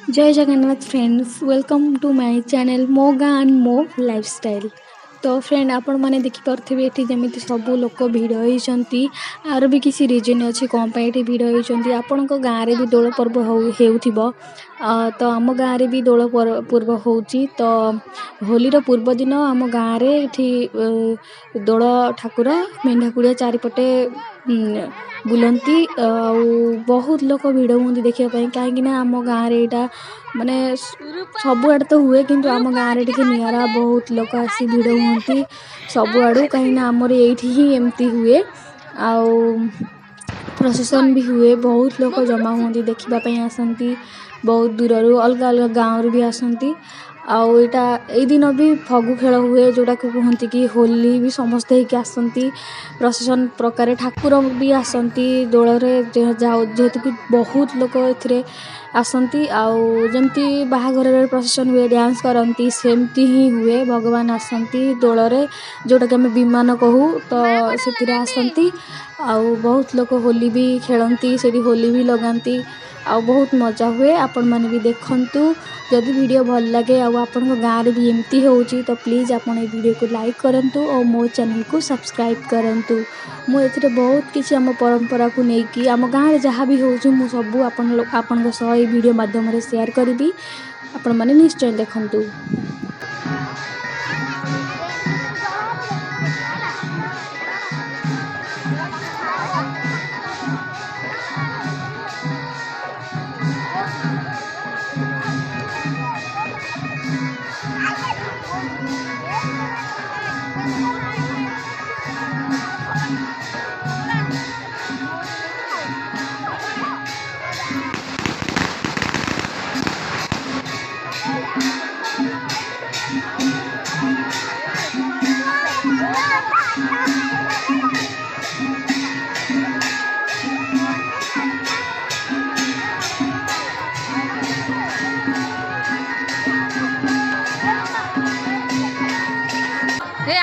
जय Jagannath friends, welcome to my channel मो गाँ एंड मो लाइफस्टाइल। तो फ्रेंड आपण मैंने देखिपे ये जमी सब लोक भिड़ होती आर भी किसी रिजन अच्छी कौन ये भिड़ होती आपण गाँव में भी दोल पर्व हो तो आम गाँव में भी दोल पर्व हो तो होलीर पूर्व दिन आम गाँव में दोल ठाकुर मेढाकुड़िया चारिपटे बुलती बहुत लोग भिड़ हूँ देखापी कहीं आम गाँव में यहाँ माने सबुआड़े तो हुए किंतु आम गाँव में टे निरा बहुत लोग आसी भिड़ हूँ सबुआड़ू कहीं आमर ये ही एमती हुए प्रोसेसन भी हुए बहुत लोग जमा हुए देखापी आसती बहुत दूर अलग अलग गाँव भी आसती आई दिन भी फगु खेल हुए जोटा को कहते कि होली भी समस्ते होकर आसती प्रोसेसन प्रकार ठाकुर भी आसती दोल जेहेतु कि बहुत लोग ए आसती जमती बाहाघर प्रोसेसन हुए डांस करती सेमती ही हुए भगवान आसती दोल जोटा कि आम विमान कहू तो से आसती बहुत लोग होली भी खेलती से होली भी लगाती बहुत मजा हुए आपण मैंने भी देखंतु जदि वीडियो भल लगे आपण गाँव में भी एमती होची तो प्लीज़ आपण ये वीडियो को लाइक करंतु और मो चैनल को सब्सक्राइब करंतु मु एथिरे बहुत किसी आम परंपरा को लेकिन आम गाँव में जहाँ भी हो सब आपण सह ये वीडियो माध्यम शेयर करी आपण मैंने निश्चय देखंतु।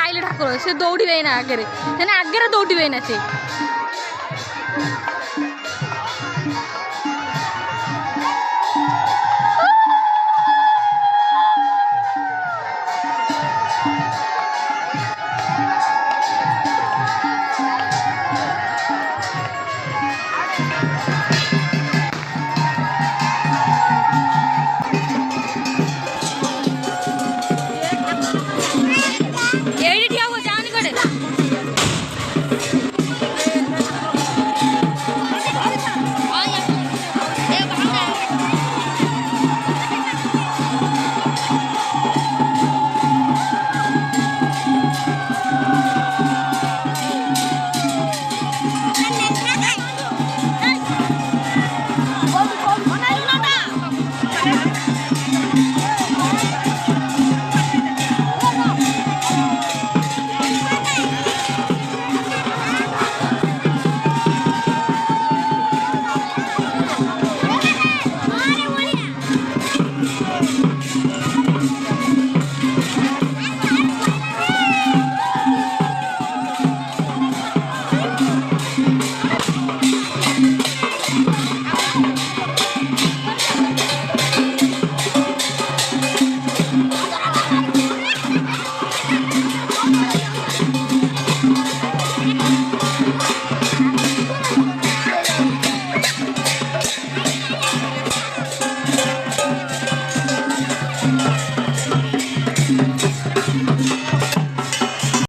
आइले ठाकुर से दौड़े ना आगे दौड़े ना से